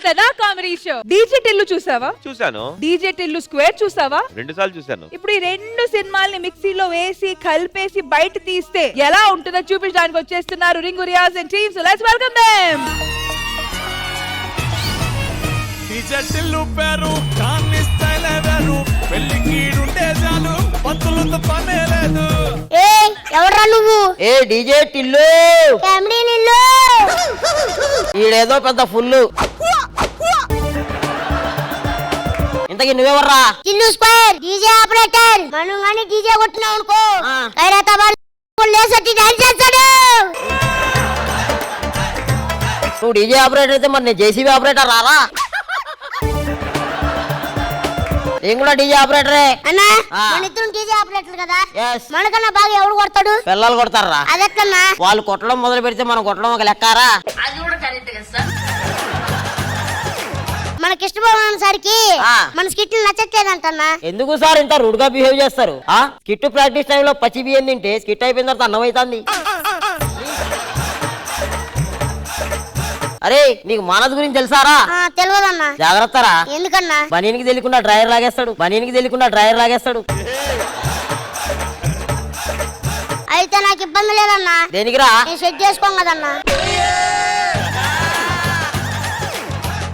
The నా comedy show. DJ Tillu చూసావా? చూసాను. డీజే టిల్లు స్క్వేర్ చూసావా? 2 సార్లు చూసాను. ఇప్పుడు ఈ 2 సినిమాల్ని మిక్సీలో వేసి కలిపేసి బయట తీస్తే ఎలా ఉంటుందో చూపించడానికి వచ్చేస్తున్నారు ring Riyaz and team. So let's welcome them. DJ Tillu పేరు కాని స్టైల్ వేరు, పెళ్లికి ఉండే చాలు పత్తులతో పనే లేదు. ఏ ఎవరా నువ్వు? ఏ డీజే టిల్లు కామెడీ నిల్లు. ఈడేదో పెద్ద ఫుల్లు. ఇంతకీ నువ్వెవర్రా? Tillu square DJ operator. మనం గాని డీజే కొట్టినావు అనుకో ఖైరతా వాళ్ళు లేసట్టి డాన్స్ చేస్తాడు. నువ్వు డీజే ఆపరేటర్ అయితే మరి నేను జేసీబీ ఆపరేటర్ రారా? నేను కూడా డీజే ఆపరేటరే. అన్నా మన ఇద్దరం డీజే ఆపరేటర్ కదా. Yes. మనకన్నా బాగా ఎవడు కొడతాడు? పిల్లలు కొడతారా? అదెట్లన్నా? వాళ్ళు కొట్టడం మొదలు పెడితే మనం కొట్టడం ఒక లెక్కారా? మనకి ఇష్టమైన సరికి మన స్కిట్లు నచ్చట్లేదంటన్నా. ఎందుకు సార్ ఇంత రూడ్ గా బిహేవ్ చేస్తారు? స్కిట్ ప్రాక్టీస్ టైంలో పచ్చి బియ్యం తింటే స్కిట్ అయిపోయిన తర్వాత అన్నం అవుతుంది. అరే నీకు మానస్ గురించి తెలుసారా? తెలియదన్నా. జాగ్రత్తరా. ఎందుకన్నా? బనీనికి తెలియకుండా డ్రైవర్ లాగేస్తాడు. అయితే నాకు ఇబ్బంది లేదన్నా. దేనికిరా? నేను సెట్ చేసుకోం కదన్నా.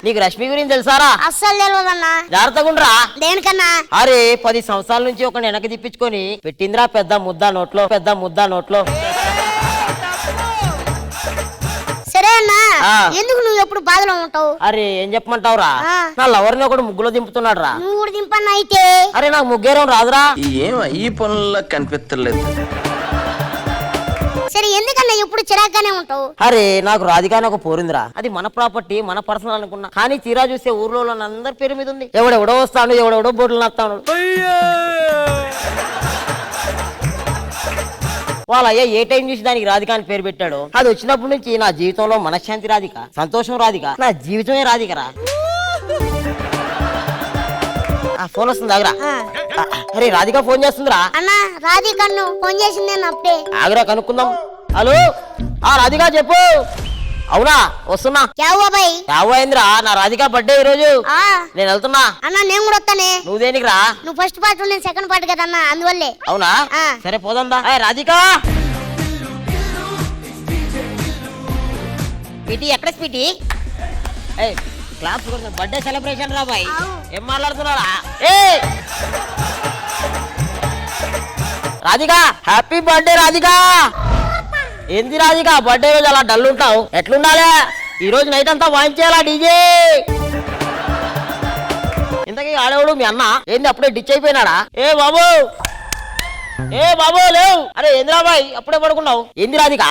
నీకు రష్మి గురించి తెలుసారా? అస్సలు తెలియదన్నా. జాగ్రత్తగా ఉండరా. దేనికన్నా? అరే 10 సంవత్సరాల నుంచి ఒక వెనక్కి తిప్పించుకొని పెట్టిందిరా పెద్ద ముద్ద నోట్లో. సరే అన్నా, ఎందుకు నువ్వు ఎప్పుడు బాధలో ఉంటావు? అరే ఏం చెప్పమంటావురా, నా లవర్ ని ఒకడు ముగ్గులో దింపుతున్నాడు రా. నువ్వు కూడా దింపన్నా అయితే? అరే నాకు ముగ్గేరం రాదురా. ఏం ఈ పనుల్లో కనిపించలేదు. సరే ఎందుకన్నా ఎప్పుడు చిరాగ్గానే ఉంటావు? అరే నాకు రాధిక ఒక పోరిందిరా. అది మన ప్రాపర్టీ, మన పర్సనల్ అనుకున్నా. కానీ తీరా చూస్తే ఊర్లో అందరి పేరు మీద ఉంది. ఎవడెవడో వస్తాడు, ఎవడెవడో బోర్డులు నస్తాడు. వాళ్ళయ్యా ఏ టైం చూసి దానికి రాధిక అని పేరు పెట్టాడు. అది వచ్చినప్పటి నుంచి నా జీవితంలో మనశ్శాంతి రాధిక, సంతోషం రాధిక, నా జీవితమే రాధికరా. ఫోన్ వస్తుంది ఆగరా. అరే రాధిక ఫోన్ చేస్తుందిరా. అన్నా రాధిక ఫోన్ చేసింది అప్పుడే. ఆగరా కనుక్కుందాం. హలో రాధిక చెప్పు. అవునా వస్తున్నా. యావైందిరా నా రాధిక బర్త్డే ఈ రోజు. నేను వెళ్తున్నా. అన్నా నేను కూడా వస్తానే. నువ్వు దేనికి రా? నువ్వు ఫస్ట్ పార్ట్ నేను సెకండ్ పార్ట్ కదా అన్న, అందువల్లే. అవునా సరే పోదా. రాధిక స్పీటీ ఎక్కడ స్పీటీ? క్లాస్ బర్త్డే సెలబ్రేషన్ రా బాయ్. ఏం మాట్లాడుతున్నారా? Radhika happy birthday Radhika. ఏంది రాధిక బర్త్డే రోజు అలా డల్ ఉంటావు? ఎట్లుండాలి ఈ రోజు నైట్ అంతా వాయించేయాలా డీజే? ఇంతకీ ఆడేవాడు మీ అన్న ఏంది అప్పుడే డిచ్ అయిపోయినాడా? ఏ బాబు లేవు. అరే ఏందిరా బాయ్ అప్పుడే పడుకున్నావు? ఏంది రాధిక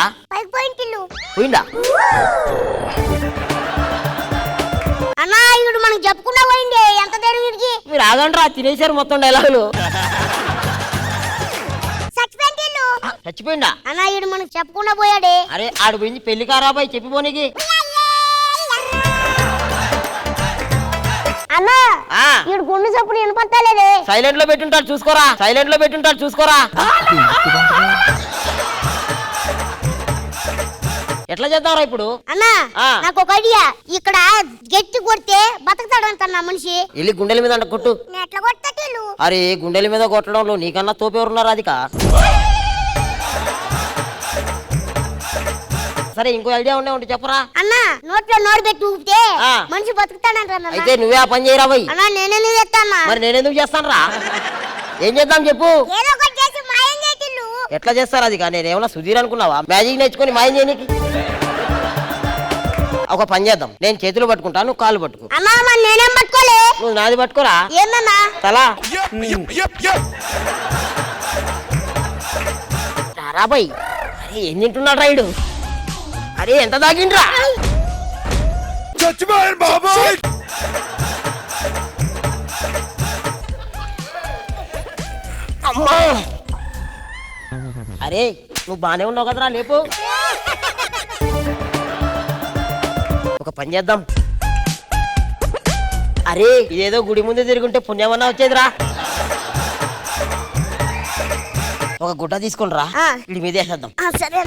పోయిందా? అన్నా ఇప్పుడు మనకు చెప్పుకున్నా పోయింది. ఎంత ధైర్యం వీడికి? మీరు ఆగండి రా, తినేసారు మొత్తం డైలాగులు. చచ్చిపోయిందా? అన్నా ఈడు మనకు చెప్పకుండా పోయాడే. అరే ఆడు పోయింది పెళ్లి కారాబాయ్ చెప్పిపోనికి. అన్నా ఈడు గుండు చప్పుడు వినపడలేదే. సైలెంట్ లో పెట్టుంటాడు చూసుకోరా. ఎట్లా చేద్దాంరా ఇప్పుడు? అన్నా నాకు ఒక ఐడియా. ఇక్కడ గట్టి కొడితే బతకతాడంటన్నా మనిషి. వెళ్ళి గుండెల మీద కొట్టు. ఎట్లా కొట్టేళ్ళు? అరే గుండెల మీద కొట్టడంలో నీకన్నా తోపెవరున్నారు రాధిక? సరే ఇంకో ఐడియా ఉంటే చెప్పరా. అన్నా నోట్లో నోరు పెట్టి ఊపితే మనిషి బతుకుతాడంట. అయితే నువ్వే ఆ పని చేయరా బాయ్. అన్నా నేనెందుకు చేస్తానా? మరి నేనెందుకు చేస్తాను రా? ఏం చేద్దాం చెప్పు. ఏదో ఒకటి చేసి మాయం చేతిల్లు. ఎట్లా చేస్తారు అది? కానీ నేనేమన్నా సుధీర్ అనుకున్నావా మ్యాజిక్ నేర్చుకుని మాయం చేయనికి? ఒక పని చేద్దాం, నేను చేతులు పట్టుకుంటా, నువ్వు కాళ్ళు పట్టుకో. అన్నా మరి నేనేం పట్టుకోలే. నువ్వు నాది పట్టుకోరా. ఏందన్నా? తలా రాబాయ్. అరే ఏం తింటున్నాడు రైడు? అరే ఎంత తాగిండ్రా? చచ్చిపోయారు బాబాయ్. అమ్మా అరే నువ్వు బానే ఉన్నావు కదరా, లేపు. ఒక పని చేద్దాం. అరే ఇదేదో గుడి ముందే తిరుగుంటే పుణ్యమన్నా వచ్చేదిరా. ఒక గుడ్డ తీసుకుని రా, ఇది మీద వేసేద్దాం. సరే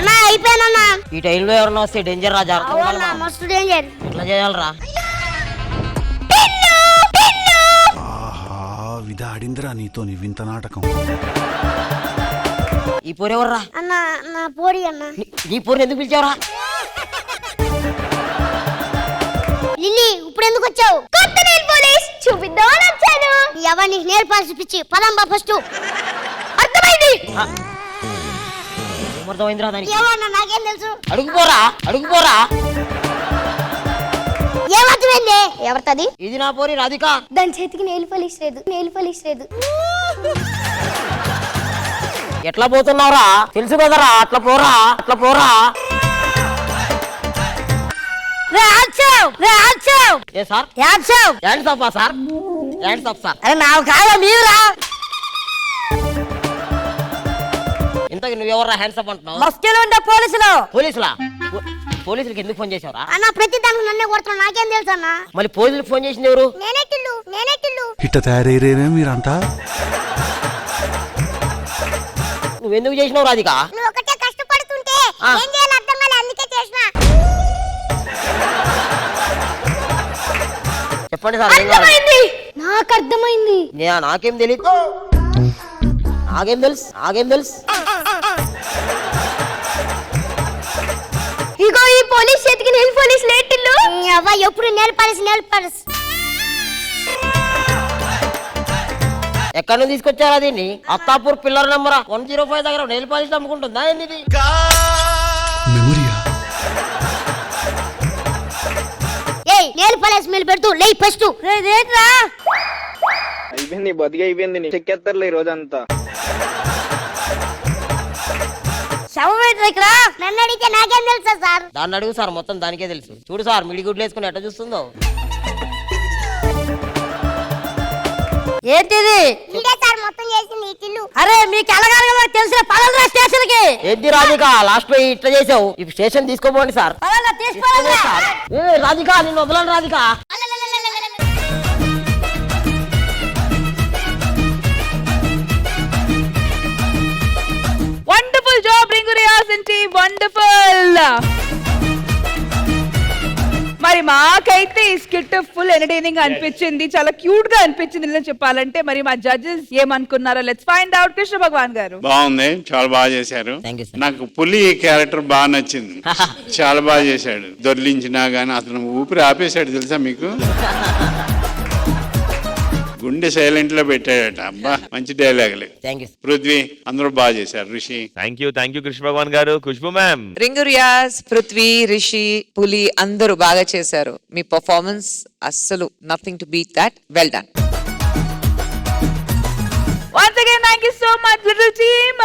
అన్న అయిపోయానన్నా. ఈ టైంలో ఎవరన్నా వస్తే డేంజర్ రా, జాగ్రత్తగా ఉండాలి అవునా, మనం. మస్తు డేంజర్. ఎట్లా చేయాలరా? ఆహా విధాడిందిరా నీతో నీ వింత నాటకం. ఈ పోరు ఎవర్రా? అన్న నా పోరి అన్న. నీ పోరుని ఎందుకు పిలిచావురా? లిల్లీ ఇప్పుడు ఎందుకు వచ్చావు? కొత్త నెయిల్ పాలిష్ చూపిద్దామని వచ్చాను. ఎవరు నీకు నెయిల్ పాలిష్ పిచ్చి? పదంబా ఫస్ట్. అర్థమైంది. ఏమర్థమైందిరా దానికి? ఏమన్నా నాకేం తెలుసు? అడుగుపోరా, అడుగుపోరా. ఏమర్థమైంది? ఎవరిది? ఇది నా పోరి రాధిక. దాని చేతికి నెయిల్ పాలిష్ లేదు, నెయిల్ పాలిష్ లేదు. ఎట్లా పోతున్నావురా? తెలుసు కదరా, అట్లా పోరా, అట్లా పోరా. ఏ sir? Hands up sir, hands up sir. అరే నాకు కాదా మీరురా? ఇంతకు నువ్వెవర్రా హ్యాండ్స్ అప్ అంటున్నావు? మస్కెలో ఉండే పోలీసులు. పోలీసులా? పోలీసులకి ఎందుకు ఫోన్ చేసావురా? అన్న ప్రతి దానికి నన్నే కొడుతున్నా, నాకేం తెలుసు అన్న? మళ్ళీ పోలీసులకు ఫోన్ చేసింది ఎవరు? నేనెట్టిల్లు. ఇట్ట తయారయ్యేనే మీరంతా. నువ్వెందుకు చేసినావు రాధిక? నువ్వు ఒకటే కష్టపడుతుంటే ఏం చేయాలి అర్థం కాలే, అందుకే చేసినా. చెప్పండి సార్, ఏం కావాలి? నాకు అర్థమైంది. నాకేం తెలియదు. నాకేం తెలుసు, నాకేం తెలుసు. ఇగో ఈ పోలీస్ చేతికి నెయిల్ పాలిష్ లేటిల్లు. అవ్వ ఎప్పుడు నెయిల్ పాలిష్. ఎక్కడ నుంచి తీసుకొచ్చారా దీన్ని? అత్తాపూర్ పిల్లర్ నెంబర్ 105 దగ్గర నెయిల్ పాలిష్ అమ్ముకుంటుందా ఏంది ఇది? మెమొరియా. ఏయ్ నెయిల్ పాలిష్ స్మెల్ పెడుతూ లేయ్ ఫస్ట్. రేట్రా అయిపోయింది, బతికి అయిపోయింది. చెక్కేస్తారులే ఈ రోజంతా. నన్ను అడిగితే నాకేం తెలుసా సార్? దాన్ని అడుగు సార్, మొత్తం దానికే తెలుసు. చూడు సార్, మిడిగుడ్లు వేసుకుని ఎట్లా చూస్తుందో. ఏంటిది? ఇదే సార్ మొత్తం చేసింది ఈ టిల్లు. అరే మీకు ఎలాగో తెలిసిన పదరా స్టేషన్ కి. ఏంటి రాధిక లాస్ట్ లో ఇట్లా చేసావు? ఇప్పుడు స్టేషన్ తీసుకోపోండి సార్. ఏ రాధిక, నిన్ను వదలను Radhika. Wonderful job ring Riyaz and team, wonderful. మరి మాకైతే ఈ స్కిట్ ఫుల్ ఎంటర్టైనింగ్ అనిపించింది, చాలా క్యూట్ గా అనిపించింది నిజం చెప్పాలంటే. మరి మా జడ్జెస్ ఏమనుకున్నారో let's find out. Krishna Bhagavan గారు. బాగుంది, చాలా బాగా చేశారు. Thank you, sir. నాకు పులి క్యారెక్టర్ బాగా నచ్చింది. చాలా బాగా చేశాడు. దొర్లించినా గానీ అతను ఊపిరి ఆపేశాడు తెలుసా మీకు? గుండె సైలెంట్ లో పెట్టాడట. అబ్బా మంచి డైలాగులు. Thank you. పృథ్వీ అందరూ బాగా చేశారు. ఋషి థ్యాంక్ యూ కృష్ణ భగవాన్ గారు. ఖుష్బు మ్యామ్. రింగు రియాజ్, పృథ్వీ, రిషి, పులి అందరూ బాగా చేశారు. మీ పర్ఫార్మెన్స్ అస్సలు nothing to beat that. Well done. Once again, thank you so much, little team.